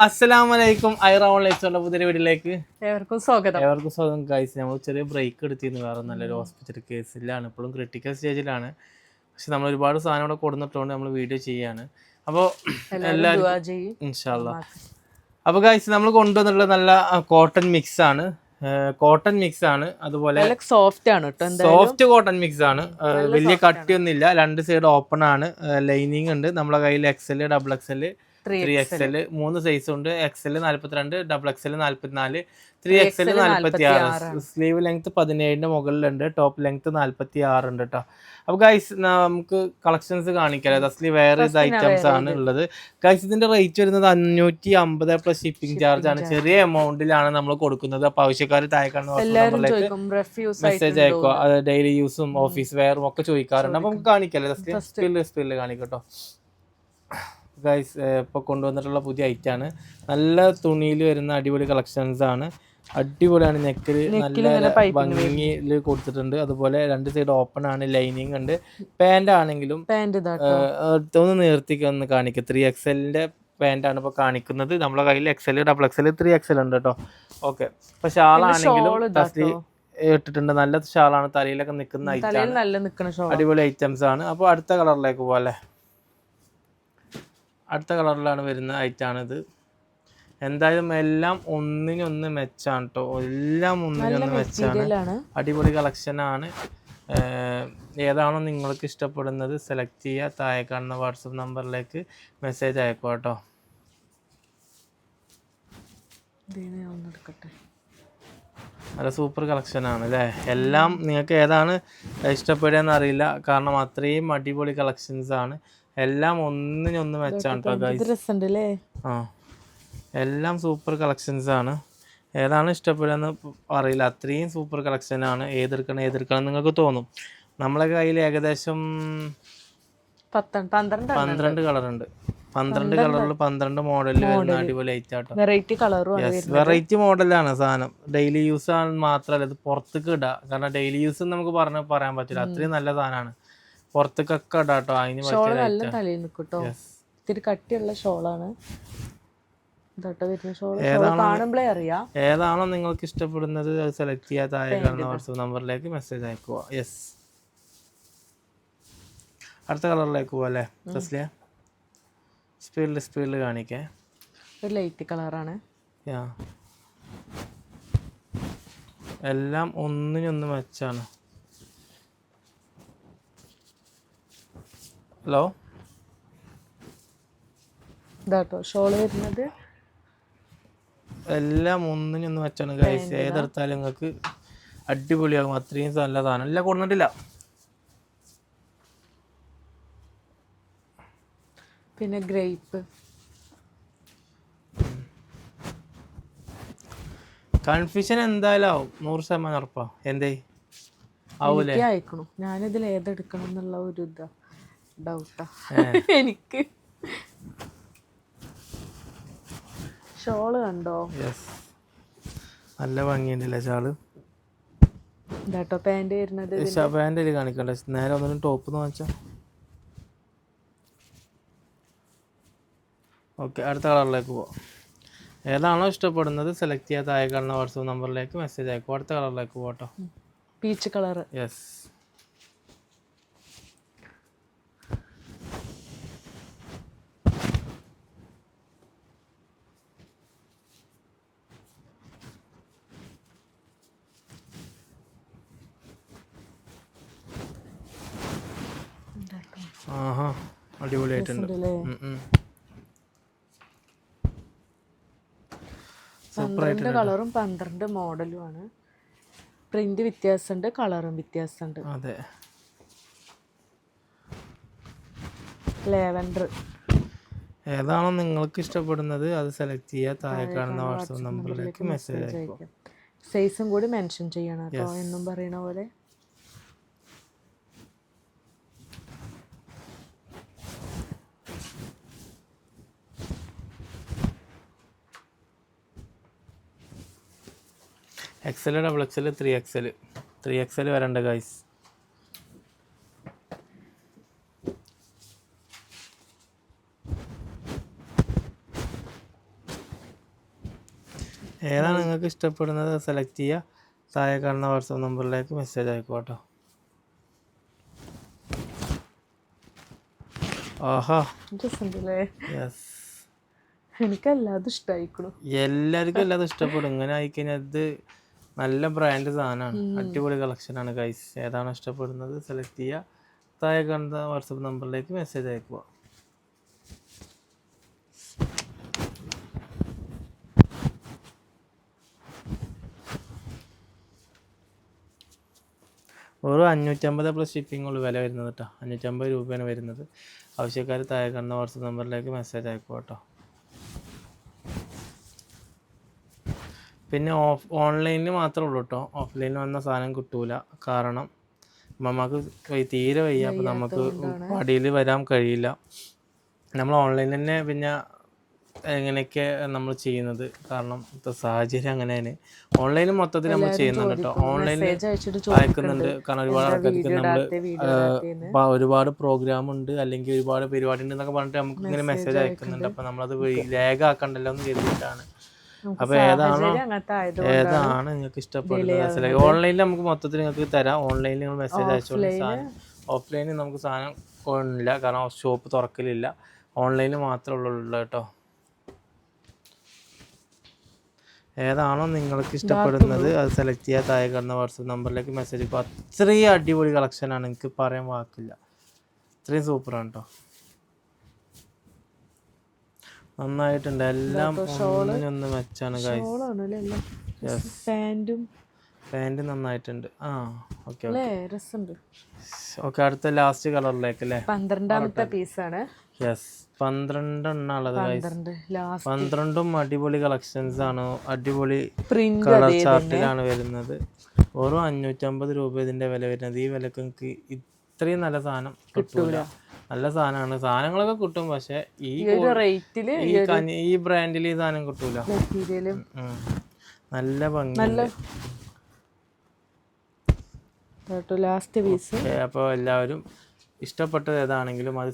അസ്സലാമലൈക്കും. ഐറോണിലേക്കുള്ള പുതിയ വീട്ടിലേക്ക് ഏവർക്കും സ്വാഗതം ഗൈസ്. നമ്മൾ ചെറിയ ബ്രേക്ക് എടുത്തിരുന്നു, വേറെ നല്ലൊരു ഹോസ്പിറ്റൽ കേസിലാണ്, ഇപ്പോഴും ക്രിട്ടിക്കൽ സ്റ്റേജിലാണ്. പക്ഷെ നമ്മൾ ഒരുപാട് സാധനം ഇവിടെ കൊടുത്തിട്ടുണ്ട്, നമ്മൾ വീഡിയോ ചെയ്യാണ്. അപ്പോൾ എല്ലാവരും ഇൻഷാല്ലാ. അപ്പോൾ ഗൈസ് നമ്മൾ കൊണ്ടുവന്നിട്ടുള്ള നല്ല കോട്ടൺ മിക്സ് ആണ്, അതുപോലെ സോഫ്റ്റ് കോട്ടൺ മിക്സ് ആണ്. വലിയ കട്ടിയൊന്നുമില്ല, രണ്ട് സൈഡ് ഓപ്പൺ ആണ്, ലൈനിങ് ഉണ്ട്. നമ്മളെ കയ്യിൽ XL, XXL, 3XL 3 സൈസ് ഉണ്ട്. XL 42, XXL 44, 3XL 46. Sleeve length 17 മുകളിലുണ്ട്, ടോപ്പ് ലെങ്ത് 46 ഉണ്ട് കേട്ടോ. അപ്പോൾ ഗൈസ് നമുക്ക് കളക്ഷൻസ് കാണിക്കാം. അസ്ലി വേറെ ഐറ്റംസ് ആണ് ഉള്ളത് ഗൈസ്. ഇതിന്റെ റേറ്റ് വരുന്നത് 550 പ്ലസ് ഷിപ്പിംഗ് ചാർജ് ആണ്. ചെറിയ എമൗണ്ടിലാണ് നമ്മൾ കൊടുക്കുന്നത്. അപ്പോൾ ആവശ്യക്കാർ താഴേക്കാണ് മെസ്സേജ് അയക്കുക. അത് ഡെയിലി യൂസും ഓഫീസ് വെയറും ഒക്കെ ചോദിക്കാറുണ്ട്. അപ്പോൾ നമുക്ക് കാണിക്കാം, സ്പീഡിൽ കാണിക്കട്ടോ ഗൈസ്. ഇപ്പോൾ കൊണ്ടുവന്നിട്ടുള്ള പുതിയ ഐറ്റാണ്, നല്ല തുണിയിൽ വരുന്ന അടിപൊളി കളക്ഷൻസ് ആണ്. അടിപൊളിയാണ്, നെക്കിൽ നല്ല ഭംഗിയിൽ കൊടുത്തിട്ടുണ്ട്. അതുപോലെ രണ്ട് സൈഡ് ഓപ്പൺ ആണ്, ലൈനിങ് ഉണ്ട്. പാന്റ് ആണെങ്കിലും ഒന്ന് നേർത്തിക്കൊന്ന് കാണിക്കുക. 3XL പാന്റ് ആണ് ഇപ്പോൾ കാണിക്കുന്നത്. നമ്മളെ കയ്യിൽ XL, XXL, 3XL ഉണ്ട് കേട്ടോ. ഓക്കെ. ഇപ്പൊ ഷാളാണെങ്കിലും ഇട്ടിട്ടുണ്ട്, നല്ല ഷാളാണ്, തലയിലൊക്കെ നിൽക്കുന്ന ഐറ്റം, അടിപൊളി ഐറ്റംസ് ആണ്. അപ്പോൾ അടുത്ത കളറിലേക്ക് പോലെ അടുത്ത കളറിലാണ് വരുന്ന ഐറ്റാണിത്. എന്തായാലും എല്ലാം ഒന്നിനൊന്ന് മെച്ചാണ് കേട്ടോ, എല്ലാം ഒന്നിനൊന്ന് മെച്ചാണ്. അടിപൊളി കളക്ഷനാണ്. ഏതാണോ നിങ്ങൾക്ക് ഇഷ്ടപ്പെടുന്നത് സെലക്ട് ചെയ്യുക. താഴെ കാണുന്ന വാട്സപ്പ് നമ്പറിലേക്ക് മെസ്സേജ് അയക്കുക കേട്ടോ. നല്ല സൂപ്പർ കളക്ഷനാണ് അല്ലേ. എല്ലാം നിങ്ങൾക്ക് ഏതാണ് ഇഷ്ടപ്പെടുകയെന്ന് അറിയില്ല, കാരണം അത്രയും അടിപൊളി കളക്ഷൻസ് ആണ്. എല്ലാം ഒന്നിനൊന്ന് മെച്ചാണ് കേട്ടോ ഗൈസ്. എല്ലാം സൂപ്പർ കളക്ഷൻസ് ആണ്. ഏതാണ് ഇഷ്ടപ്പെടുകയെന്ന് അറിയില്ല, അത്രയും സൂപ്പർ കളക്ഷനാണ്. ഏതെടുക്കണം നിങ്ങൾക്ക് തോന്നും. നമ്മളെ കയ്യിൽ ഏകദേശം 12 കളറുണ്ട്. 12 കളറിൽ 12 മോഡലിൽ വരുന്ന അടിപൊളി ഐറ്റാട്ടോ. വെറൈറ്റി മോഡലാണ് സാധനം. ഡെയിലി യൂസ് ആണ് മാത്രമല്ല, ഇത് പുറത്തേക്ക് ഇടാം. കാരണം ഡെയിലി യൂസ് നമുക്ക് പറയാൻ പറ്റില്ല, അത്രയും നല്ല സാധനമാണ്. പുറത്തേക്കൊക്കെ ഇടാട്ടോ. അതിന് കട്ടിയുള്ള ഷോളാണ്. ഏതാണോ നിങ്ങൾക്ക് ഇഷ്ടപ്പെടുന്നത് അത് സെലക്ട് ചെയ്യാൻ താഴെ കാണുന്ന വാട്സപ്പ് നമ്പറിലേക്ക് മെസ്സേജ് അയക്കുക. യെസ്. അടുത്ത കളറിലേക്ക് പോവല്ലേ തസ്ലിയ? സ്പീഡിൽ കാണിക്കേ. ലൈറ്റ് കളറാണ്. എല്ലാം ഒന്നിനൊന്ന് മെച്ചാണ്. ഹലോ, ഇതാട്ടോ ഷോള് വരുന്നത്. എല്ലാം ഒന്നിനൊന്ന് വെച്ചാണ് ഗൈസ്. ഏതെടുത്താലും നിങ്ങൾക്ക് അടിപൊളിയാകും, അത്രയും നല്ല സാധനം. എല്ലാം കൊടുത്തിട്ടില്ല. പിന്നെ ഗ്രേപ്പ് കൺഫ്യൂഷൻ എന്തായാലും ആവും, 100% ഉറപ്പാ. എന്തേ ആവൂലേ? അയക്കണു. ഞാനിതിൽ ഏതെടുക്കണം എന്നുള്ള ഒരു ഡൗട്ടാ എനിക്ക്. ഷോള് കണ്ടോ? നല്ല ഭംഗിയുണ്ടല്ലേ ഷാള്. ഇതാട്ടോ പാന്റ് വരുന്നത്. പാന്റ് കാണിക്കണ്ട, നേരെ ഒന്നും ടോപ്പ് വാങ്ങിച്ചാ. ഓക്കെ, അടുത്ത കളറിലേക്ക് പോവാം. ഏതാണോ ഇഷ്ടപ്പെടുന്നത് സെലക്ട് ചെയ്യാൻ താഴെ കാണുന്ന വാട്സപ്പ് നമ്പറിലേക്ക് മെസ്സേജ് അയക്കും. അടുത്ത കളറിലേക്ക് പോട്ടോ. Peach colour. യെസ്. ആഹാ, അടിപൊളിയായിട്ടുണ്ട്. 12 കളറും 12 മോഡലും ആണ്. പ്രിന്റ് വ്യത്യാസമുണ്ട്, കളറും വ്യത്യാസമുണ്ട്. അതെ. ലാവൻഡർ. ഏതാണോ നിങ്ങൾക്ക് ഇഷ്ടപ്പെടുന്നത് അത് സെലക്ട് ചെയ്യുക. താഴെ കാണുന്ന വാട്സപ്പ് നമ്പറിലേക്ക് മെസ്സേജ് അയക്കുക. സൈസും കൂടി മെൻഷൻ ചെയ്യണം കേട്ടോ, എന്നും പറയണ പോലെ. XL, XXL, 3XL വരണ്ട ഗൈസ്. ഏതാണ് നിങ്ങൾക്ക് ഇഷ്ടപ്പെടുന്നത് സെലക്ട് ചെയ്യുക. താഴെ കാണുന്ന വാട്സാപ്പ് നമ്പറിലേക്ക് മെസ്സേജ് അയക്കുക കേട്ടോ. ആഹാ, രസമുണ്ടല്ലേ? യെസ്, എനിക്കല്ലാതെ ഇഷ്ടമായിക്കണു. എല്ലാവർക്കും എല്ലാതും ഇഷ്ടപ്പെടും. ഇങ്ങനെ ആയിക്കഴിഞ്ഞാൽ ഇത് നല്ല ബ്രാൻഡ് സാധനമാണ്, അടിപൊളി കളക്ഷനാണ് ഗൈസ്. ഏതാണോ ഇഷ്ടപ്പെടുന്നത് സെലക്ട് ചെയ്യുക. താഴെ കാണുന്ന വാട്സപ്പ് നമ്പറിലേക്ക് മെസ്സേജ് അയക്കുക. വെറും 550 പ്ലസ് ഷിപ്പിംഗ് ഉള്ള വില വരുന്നത് കേട്ടോ. 550 രൂപയാണ് വരുന്നത്. ആവശ്യക്കാർ താഴെ കാണുന്ന വാട്സപ്പ് നമ്പറിലേക്ക് മെസ്സേജ് അയക്കുക കേട്ടോ. പിന്നെ ഓൺലൈനിൽ മാത്രമേ ഉള്ളൂ കേട്ടോ. ഓഫ്ലൈനിൽ വന്ന സാധനം കിട്ടൂല. കാരണം നമുക്ക് തീരെ വയ്യ, അപ്പോൾ നമുക്ക് പടിയിൽ വരാൻ കഴിയില്ല. നമ്മൾ ഓൺലൈനിൽ തന്നെ പിന്നെ എങ്ങനെയൊക്കെ നമ്മൾ ചെയ്യുന്നത്, കാരണം ഇപ്പോഴത്തെ സാഹചര്യം അങ്ങനെയാണ്. ഓൺലൈനിൽ മൊത്തത്തിൽ നമ്മൾ ചെയ്യുന്നുണ്ട് കേട്ടോ. ഓൺലൈനിൽ അയക്കുന്നുണ്ട്, കാരണം ഒരുപാട് ആൾക്കാർക്ക് നമ്മൾ ഒരുപാട് പ്രോഗ്രാം ഉണ്ട് അല്ലെങ്കിൽ ഒരുപാട് പരിപാടി ഉണ്ട് എന്നൊക്കെ പറഞ്ഞിട്ട് നമുക്ക് ഇങ്ങനെ മെസ്സേജ് അയക്കുന്നുണ്ട്. അപ്പോൾ നമ്മളത് ലേഖാക്കണ്ടല്ലോ എന്ന് കരുതിയിട്ടാണ്. അപ്പോൾ ഏതാണ് നിങ്ങൾക്ക് ഇഷ്ടപ്പെടുന്നത് ഓൺലൈനിൽ നമുക്ക് മൊത്തത്തിൽ നിങ്ങൾക്ക് തരാം. ഓൺലൈനിൽ നിങ്ങൾ മെസ്സേജ് അയച്ചോളൂ. സാധനം ഓഫ്ലൈനിൽ നമുക്ക് സാധനം കൊള്ളില്ല, കാരണം ഷോപ്പ് തുറക്കലില്ല. ഓൺലൈനിൽ മാത്രമേ ഉള്ളൂ കേട്ടോ. ഏതാണോ നിങ്ങൾക്ക് ഇഷ്ടപ്പെടുന്നത് അത് സെലക്ട് ചെയ്യുക. താഴെ കാണുന്ന വാട്സപ്പ് നമ്പറിലേക്ക് മെസ്സേജ് ഇപ്പോൾ അത്രയും അടിപൊളി കളക്ഷനാണ്, എനിക്ക് പറയാൻ വാക്കില്ല. അത്രയും സൂപ്പറാണ് കേട്ടോ. നന്നായിട്ടുണ്ട് എല്ലാം, ഒന്നിനൊന്ന് മെച്ചാണ് ഗൈസ്. പാൻറ് നന്നായിട്ടുണ്ട്. ആ ഓക്കെ ഓക്കെ. അടുത്ത ലാസ്റ്റ് കളറിലേക്ക് അല്ലേ? 12ാമത്തെ പീസാണ്. Yes, 12 എണ്ണുള്ളത് guys. 12ഉം അടിപൊളി കളക്ഷൻസ് ആണ്. അടിപൊളി കളർ ചാർട്ടിലാണ് വരുന്നത്. വെറും 550 രൂപ ഇതിന്റെ വില വരുന്നത്. ഈ വിലക്ക് നിങ്ങൾക്ക് ഇത്രയും നല്ല സാധനം കിട്ടൂല. നല്ല സാധനമാണ്, സാധനങ്ങളൊക്കെ കിട്ടും, പക്ഷെ ഈ ബ്രാൻഡിൽ ഈ സാധനം കിട്ടൂല. നല്ല ഭംഗി. Last piece. അപ്പോൾ എല്ലാവരും ഇഷ്ടപ്പെട്ടത് ഏതാണെങ്കിലും അത്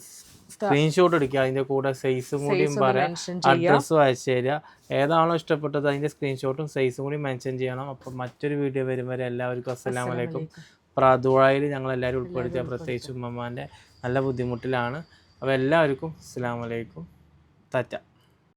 സ്ക്രീൻഷോട്ട് എടുക്കുക. അതിന്റെ കൂടെ സൈസും കൂടിയും പറയാം, അഡ്രസ്സും അയച്ചു തരിക. ഏതാണോ ഇഷ്ടപ്പെട്ടത് അതിന്റെ സ്ക്രീൻഷോട്ടും സൈസും കൂടി മെൻഷൻ ചെയ്യണം. അപ്പം മറ്റൊരു വീഡിയോ വരും വരെ എല്ലാവർക്കും അസ്സലാമു അലൈക്കും. ദുആയിൽ ഞങ്ങൾ എല്ലാവരും ഉൾപ്പെടുത്തിയ, പ്രത്യേകിച്ച് ഉമ്മമാൻ്റെ നല്ല ബുദ്ധിമുട്ടിലാണ്. അപ്പോൾ എല്ലാവർക്കും അസ്സലാമു അലൈക്കും. തറ്റ.